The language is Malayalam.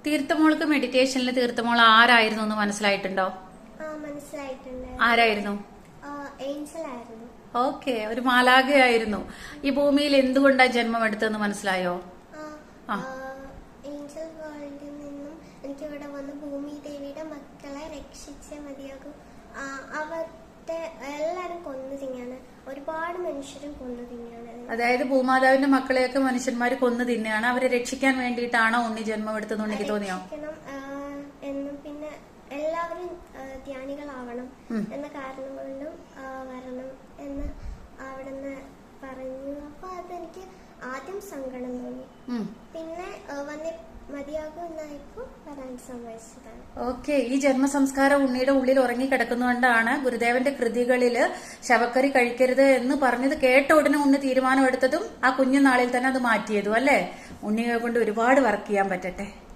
തീർത്ഥമോൾക്ക് മെഡിറ്റേഷനിൽ തീർത്ഥമോൾ ആരായിരുന്നു എന്ന് മനസ്സിലായിട്ടുണ്ടോ? മനസ്സിലായിട്ടുണ്ട്. ആരായിരുന്നു? ഏഞ്ചൽ ആയിരുന്നു. ഓക്കെ, ഒരു മാലാഖയായിരുന്നു. ഈ ഭൂമിയിൽ എന്തുകൊണ്ടാ ജന്മം എടുത്തതെന്ന് മനസ്സിലായോ? ഏഞ്ചൽ വേൾഡിൽ നിന്നും എനിക്ക് ഇവിടെ വന്ന് ഭൂമി ദേവിയുടെ മക്കളെ രക്ഷിച്ചേ മതിയാകും. അവരുടെ എല്ലാരും കൊന്നു തിന്നാണ്, ഒരുപാട് മനുഷ്യരും കൊന്നു തിന്നാണ്. അതായത് ഭൂമാതാവിന്റെ മക്കളെയൊക്കെ മനുഷ്യന്മാര് കൊന്നു തിന്നെയാണ്. അവരെ രക്ഷിക്കാൻ വേണ്ടിയിട്ടാണോ ഉണ്ണി ജന്മം എടുത്തതെന്ന് എനിക്ക് തോന്നിയോ? എന്നും പിന്നെ എല്ലാവരും ധ്യാനികളാവണം എന്ന കാരണം കൊണ്ടും വരണം എന്ന് അവിടുന്ന് പറഞ്ഞു. അപ്പൊ അതെനിക്ക് ആദ്യം സങ്കടം തോന്നി. പിന്നെ വന്ന് മതിയാകും എന്നായപ്പോ വരാൻ സമ്മതിച്ചതാണ്. ഓക്കെ, ഈ ജന്മസംസ്കാരം ഉണ്ണിയുടെ ഉള്ളിൽ ഉറങ്ങിക്കിടക്കുന്നതുകൊണ്ടാണ് ഗുരുദേവന്റെ കൃതികളില് ശവക്കറി കഴിക്കരുത് എന്ന് പറഞ്ഞത് കേട്ട ഉടനെ ഉണ്ണി തീരുമാനമെടുത്തതും ആ കുഞ്ഞുനാളിൽ തന്നെ അത് മാറ്റിയതും അല്ലേ? ഉണ്ണിയെ കൊണ്ട് ഒരുപാട് വർക്ക് ചെയ്യാൻ പറ്റട്ടെ.